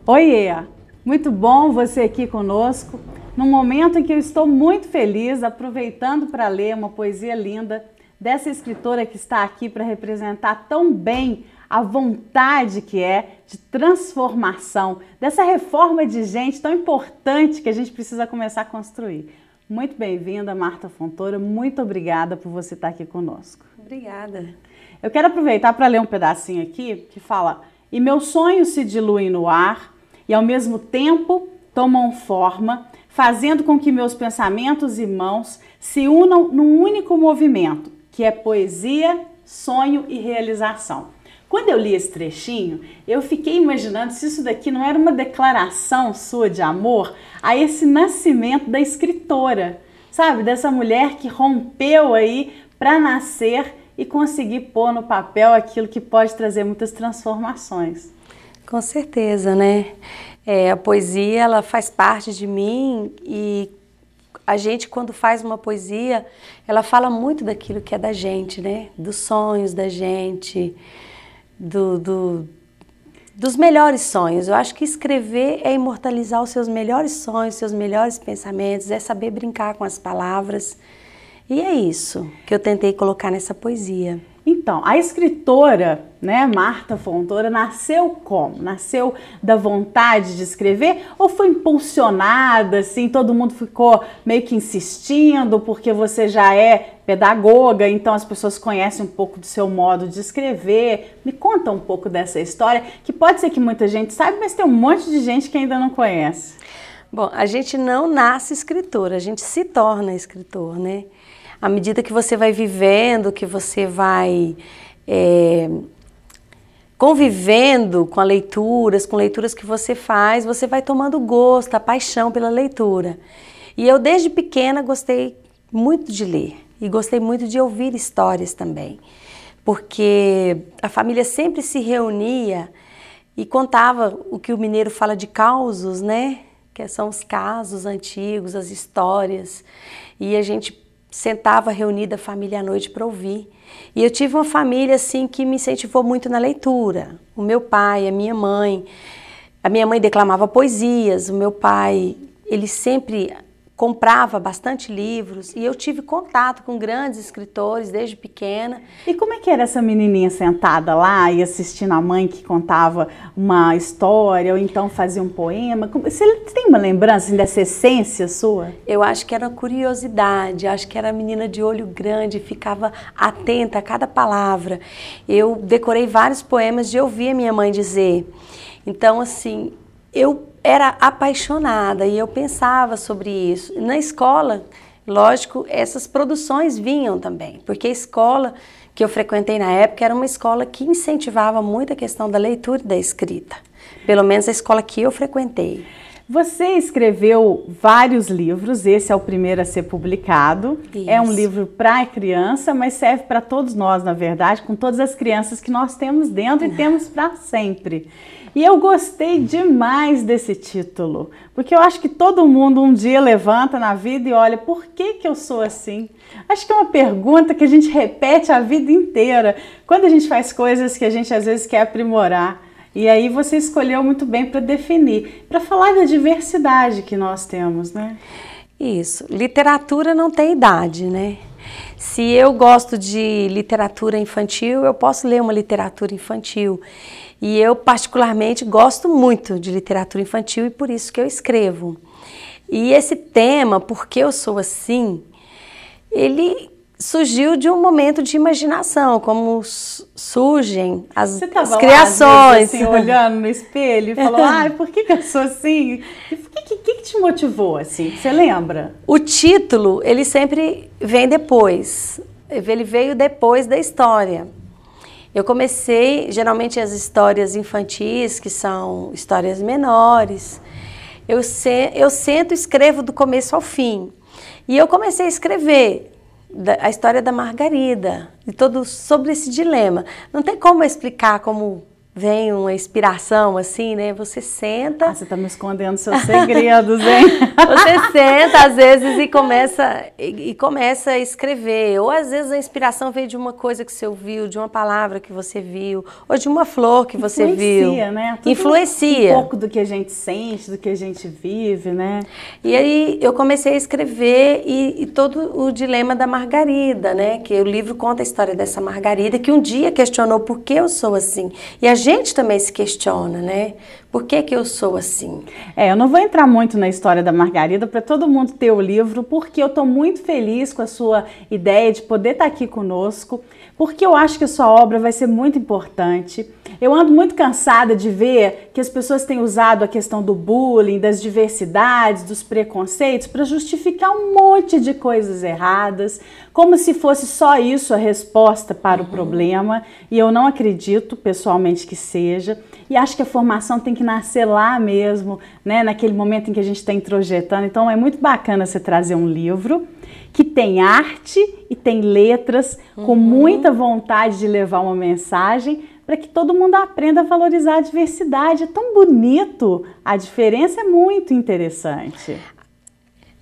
Oiê! Muito bom você aqui conosco, num momento em que eu estou muito feliz, aproveitando para ler uma poesia linda dessa escritora que está aqui para representar tão bem a vontade que é de transformação, dessa reforma de gente tão importante que a gente precisa começar a construir. Muito bem-vinda, Marta Fontoura, muito obrigada por você estar aqui conosco. Obrigada. Eu quero aproveitar para ler um pedacinho aqui que fala: "E meus sonhos se diluem no ar e ao mesmo tempo tomam forma, fazendo com que meus pensamentos e mãos se unam num único movimento, que é poesia, sonho e realização." Quando eu li esse trechinho, eu fiquei imaginando se isso daqui não era uma declaração sua de amor a esse nascimento da escritora, sabe? Dessa mulher que rompeu aí para nascer e conseguir pôr no papel aquilo que pode trazer muitas transformações. Com certeza, né? A poesia, ela faz parte de mim e a gente, quando faz uma poesia, ela fala muito daquilo que é da gente, né? Dos sonhos da gente, dos melhores sonhos. Eu acho que escrever é imortalizar os seus melhores sonhos, seus melhores pensamentos, é saber brincar com as palavras. E é isso que eu tentei colocar nessa poesia. Então, a escritora, né, Marta Fontoura, nasceu como? Nasceu da vontade de escrever ou foi impulsionada, assim, todo mundo ficou meio que insistindo porque você já é pedagoga, então as pessoas conhecem um pouco do seu modo de escrever. Me conta um pouco dessa história, que pode ser que muita gente saiba, mas tem um monte de gente que ainda não conhece. Bom, a gente não nasce escritor, a gente se torna escritor, né? À medida que você vai vivendo, que você vai convivendo com leituras que você faz, você vai tomando gosto, a paixão pela leitura. E eu desde pequena gostei muito de ler e gostei muito de ouvir histórias também, porque a família sempre se reunia e contava o que o mineiro fala de causos, né? Que são os casos antigos, as histórias, e a gente sentava reunida a família à noite para ouvir. E eu tive uma família assim que me incentivou muito na leitura. O meu pai, a minha mãe declamava poesias, o meu pai, ele sempre comprava bastante livros e eu tive contato com grandes escritores desde pequena. E como é que era essa menininha sentada lá e assistindo a mãe que contava uma história ou então fazia um poema? Você tem uma lembrança assim, dessa essência sua? Eu acho que era curiosidade, acho que era menina de olho grande, ficava atenta a cada palavra. Eu decorei vários poemas de ouvir a minha mãe dizer. Então, assim, eu era apaixonada e eu pensava sobre isso. Na escola, lógico, essas produções vinham também, porque a escola que eu frequentei na época era uma escola que incentivava muito a questão da leitura e da escrita, pelo menos a escola que eu frequentei. Você escreveu vários livros, esse é o primeiro a ser publicado. Isso. É um livro para criança, mas serve para todos nós, na verdade, com todas as crianças que nós temos dentro e temos para sempre. E eu gostei demais desse título, porque eu acho que todo mundo um dia levanta na vida e olha, por que eu sou assim? Acho que é uma pergunta que a gente repete a vida inteira, quando a gente faz coisas que a gente às vezes quer aprimorar. E aí você escolheu muito bem para definir, para falar da diversidade que nós temos, né? Isso, literatura não tem idade, né? Se eu gosto de literatura infantil, eu posso ler uma literatura infantil. E eu particularmente gosto muito de literatura infantil e por isso que eu escrevo. E esse tema, porque eu sou assim, ele surgiu de um momento de imaginação, como surgem as criações. Lá, às vezes, assim, olhando no espelho e falou, por que eu sou assim? E o que te motivou assim? Você lembra? O título, ele sempre vem depois. Ele veio depois da história. Eu comecei, geralmente as histórias infantis, que são histórias menores, eu sento e escrevo do começo ao fim. E eu comecei a escrever a história da Margarida, e todo sobre esse dilema. Não tem como explicar como vem uma inspiração assim, né? Você senta... Ah, você tá me escondendo seus segredos, hein? Você senta às vezes e começa a escrever. Ou às vezes a inspiração veio de uma coisa que você ouviu, de uma palavra que você viu, ou de uma flor que você viu. Influencia, né? Tudo Influencia. Um pouco do que a gente sente, do que a gente vive, né? E aí eu comecei a escrever e todo o dilema da Margarida, né? Que o livro conta a história dessa Margarida, que um dia questionou por que eu sou assim. E a gente também se questiona, né? Por que eu sou assim? Eu não vou entrar muito na história da Margarida para todo mundo ter o livro, porque eu estou muito feliz com a sua ideia de poder estar aqui conosco, porque eu acho que a sua obra vai ser muito importante. Eu ando muito cansada de ver que as pessoas têm usado a questão do bullying, das diversidades, dos preconceitos para justificar um monte de coisas erradas, como se fosse só isso a resposta para o problema, e eu não acredito pessoalmente que seja. E acho que a formação tem que nascer lá mesmo, né? Naquele momento em que a gente está introjetando. Então é muito bacana você trazer um livro que tem arte e tem letras, com muita vontade de levar uma mensagem para que todo mundo aprenda a valorizar a diversidade. É tão bonito, a diferença é muito interessante.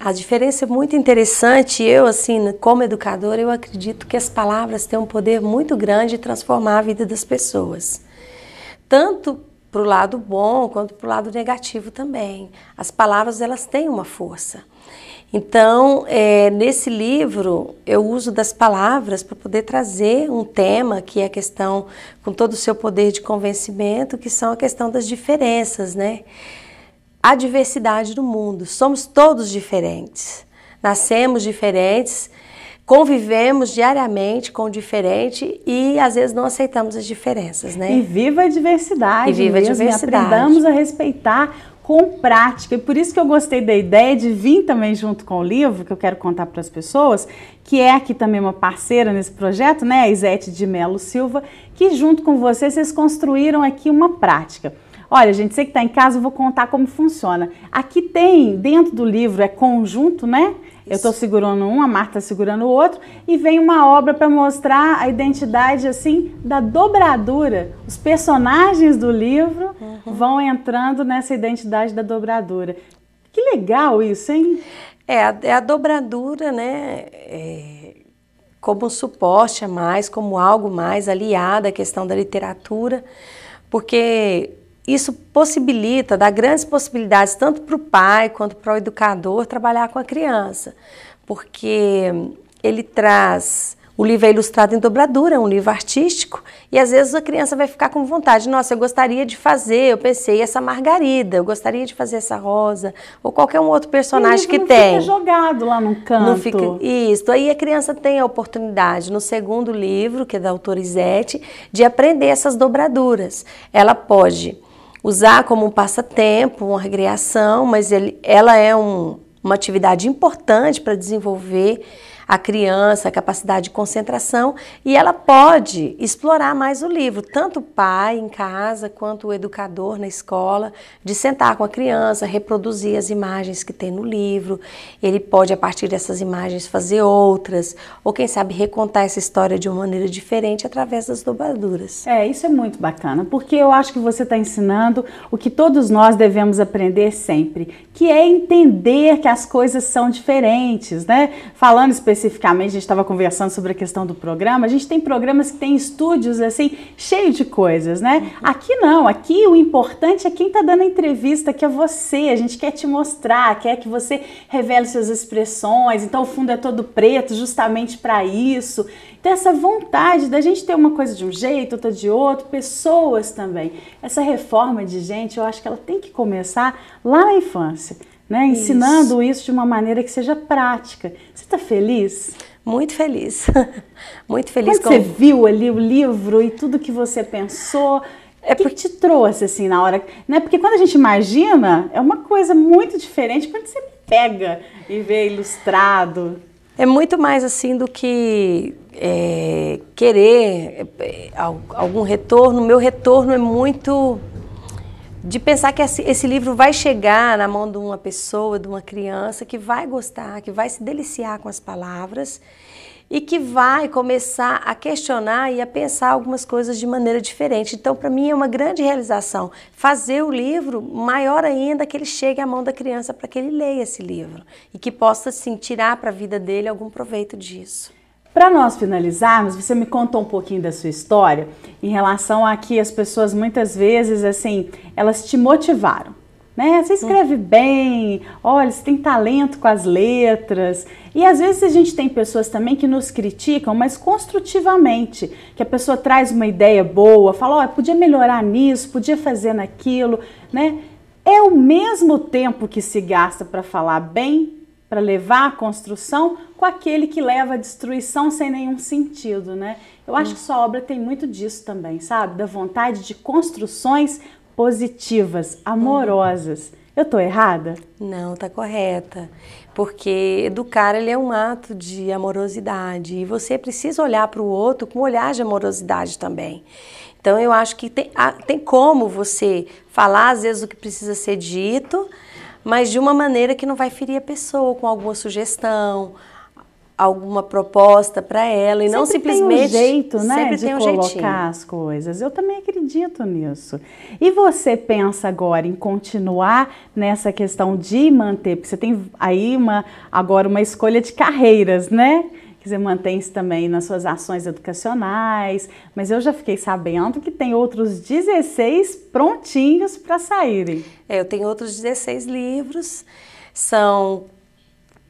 A diferença é muito interessante. Eu, assim, como educadora, eu acredito que as palavras têm um poder muito grande de transformar a vida das pessoas. Tanto para o lado bom quanto para o lado negativo também. As palavras, elas têm uma força. Então, nesse livro, eu uso das palavras para poder trazer um tema que é a questão, com todo o seu poder de convencimento, que são a questão das diferenças, né? A diversidade do mundo. Somos todos diferentes. Nascemos diferentes, convivemos diariamente com o diferente e às vezes não aceitamos as diferenças, né? E viva a diversidade. E viva mesmo, a diversidade. Aprendamos a respeitar com prática. E por isso que eu gostei da ideia de vir também junto com o livro, que eu quero contar para as pessoas, que é aqui também uma parceira nesse projeto, né? A Isete de Melo Silva, que junto com vocês construíram aqui uma prática. Olha, gente, você que está em casa, eu vou contar como funciona. Aqui tem, dentro do livro, é conjunto, né? Eu estou segurando um, a Marta segurando o outro, e vem uma obra para mostrar a identidade, assim, da dobradura. Os personagens do livro vão entrando nessa identidade da dobradura. Que legal isso, hein? É a dobradura, né? Como um suporte a mais, como algo mais aliado à questão da literatura, porque isso possibilita, dá grandes possibilidades tanto para o pai quanto para o educador trabalhar com a criança, porque ele traz, o livro é ilustrado em dobradura, é um livro artístico, e às vezes a criança vai ficar com vontade, nossa, eu gostaria de fazer, eu pensei essa Margarida, eu gostaria de fazer essa Rosa, ou qualquer um outro personagem que tem. Não fica jogado lá num canto. Não fica, isso, aí a criança tem a oportunidade, no segundo livro, que é da autora Isete, de aprender essas dobraduras. Ela pode usar como um passatempo, uma recreação, mas ela é uma atividade importante para desenvolver a criança, a capacidade de concentração, e ela pode explorar mais o livro, tanto o pai em casa, quanto o educador na escola, de sentar com a criança, reproduzir as imagens que tem no livro. Ele pode, a partir dessas imagens, fazer outras, ou quem sabe recontar essa história de uma maneira diferente através das dobraduras. Isso é muito bacana, porque eu acho que você está ensinando o que todos nós devemos aprender sempre, que é entender que as coisas são diferentes, né? Falando especificamente, a gente estava conversando sobre a questão do programa, a gente tem programas que tem estúdios assim, cheio de coisas, né? Aqui não, aqui o importante é quem está dando a entrevista, que é você, a gente quer te mostrar, quer que você revele suas expressões, então o fundo é todo preto justamente para isso. Então essa vontade da gente ter uma coisa de um jeito, outra de outro, pessoas também. Essa reforma de gente, eu acho que ela tem que começar lá na infância. Né? Ensinando isso de uma maneira que seja prática. Você está feliz? Muito feliz. Muito feliz. Quando você viu ali o livro e tudo que você pensou, o que te trouxe assim na hora? Né? Porque quando a gente imagina, é uma coisa muito diferente quando você pega e vê ilustrado. É muito mais assim do que querer algum retorno. Meu retorno é muito de pensar que esse livro vai chegar na mão de uma pessoa, de uma criança que vai gostar, que vai se deliciar com as palavras e que vai começar a questionar e a pensar algumas coisas de maneira diferente. Então, para mim, é uma grande realização fazer o livro, maior ainda que ele chegue à mão da criança para que ele leia esse livro e que possa, assim, tirar para a vida dele algum proveito disso. Para nós finalizarmos, você me contou um pouquinho da sua história em relação a que as pessoas muitas vezes, assim, elas te motivaram, né? Você escreve bem, olha, você tem talento com as letras. E às vezes a gente tem pessoas também que nos criticam, mas construtivamente, que a pessoa traz uma ideia boa, fala, olha, podia melhorar nisso, podia fazer naquilo, né? É o mesmo tempo que se gasta para falar bem, para levar a construção, com aquele que leva a destruição sem nenhum sentido, né? Eu acho que sua obra tem muito disso também, sabe? Da vontade de construções positivas, amorosas. Eu tô errada? Não, tá correta. Porque educar, ele é um ato de amorosidade e você precisa olhar para o outro com um olhar de amorosidade também. Então eu acho que tem como você falar às vezes o que precisa ser dito, mas de uma maneira que não vai ferir a pessoa, com alguma sugestão, alguma proposta para ela e não simplesmente... Tem um jeito, né, de colocar as coisas. Eu também acredito nisso. E você pensa agora em continuar nessa questão de manter, porque você tem aí agora uma escolha de carreiras, né? Que você mantém-se também nas suas ações educacionais, mas eu já fiquei sabendo que tem outros 16 prontinhos para saírem. Eu tenho outros 16 livros,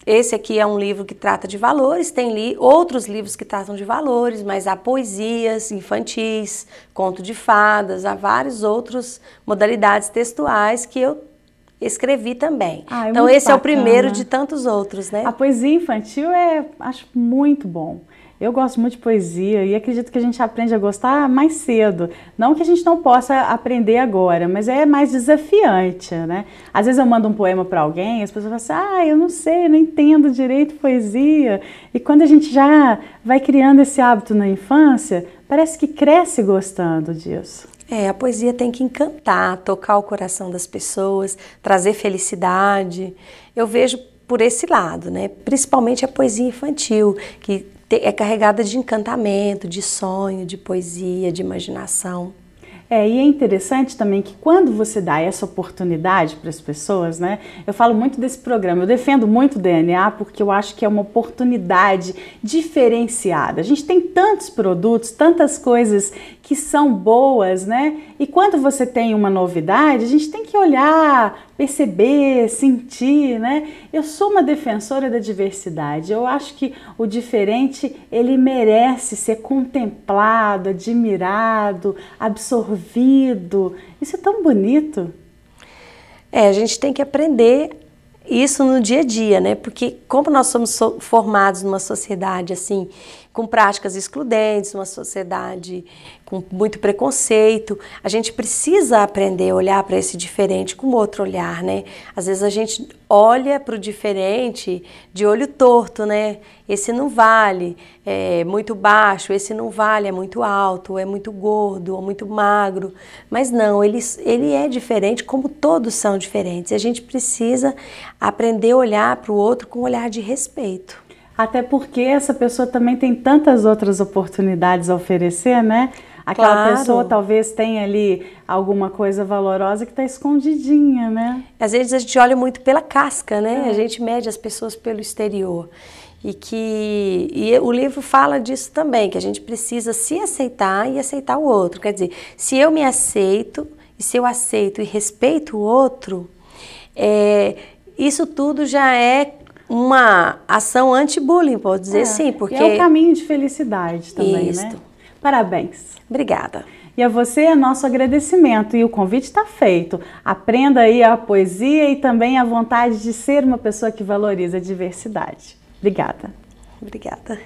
esse aqui é um livro que trata de valores, tem outros livros que tratam de valores, mas há poesias infantis, conto de fadas, há várias outras modalidades textuais que eu escrevi também. Então esse é o primeiro de tantos outros, né? A poesia infantil acho muito bom. Eu gosto muito de poesia e acredito que a gente aprende a gostar mais cedo. Não que a gente não possa aprender agora, mas é mais desafiante, né? Às vezes eu mando um poema para alguém e as pessoas falam assim, eu não sei, eu não entendo direito poesia. E quando a gente já vai criando esse hábito na infância, parece que cresce gostando disso. A poesia tem que encantar, tocar o coração das pessoas, trazer felicidade. Eu vejo por esse lado, né? Principalmente a poesia infantil, que é carregada de encantamento, de sonho, de poesia, de imaginação. E é interessante também que quando você dá essa oportunidade para as pessoas, né? Eu falo muito desse programa, eu defendo muito o DNA porque eu acho que é uma oportunidade diferenciada. A gente tem tantos produtos, tantas coisas que são boas, né? E quando você tem uma novidade, a gente tem que olhar, perceber, sentir, né? Eu sou uma defensora da diversidade. Eu acho que o diferente, ele merece ser contemplado, admirado, absorvido. Isso é tão bonito. A gente tem que aprender isso no dia a dia, né? Porque como nós somos formados numa sociedade assim, com práticas excludentes, uma sociedade com muito preconceito, a gente precisa aprender a olhar para esse diferente com outro olhar, né? Às vezes a gente olha para o diferente de olho torto, né? Esse não vale, é muito baixo, esse não vale, é muito alto, é muito gordo, ou muito magro. Mas não, ele é diferente como todos são diferentes. E a gente precisa aprender a olhar para o outro com um olhar de respeito. Até porque essa pessoa também tem tantas outras oportunidades a oferecer, né? Aquela pessoa talvez tenha ali alguma coisa valorosa que está escondidinha, né? Às vezes a gente olha muito pela casca, né? A gente mede as pessoas pelo exterior. E o livro fala disso também, que a gente precisa se aceitar e aceitar o outro. Quer dizer, se eu me aceito, e se eu aceito e respeito o outro, isso tudo já é uma ação anti-bullying, pode dizer assim, porque... é o caminho de felicidade também, né? Parabéns. Obrigada. E a você é nosso agradecimento e o convite está feito. Aprenda aí a poesia e também a vontade de ser uma pessoa que valoriza a diversidade. Obrigada. Obrigada.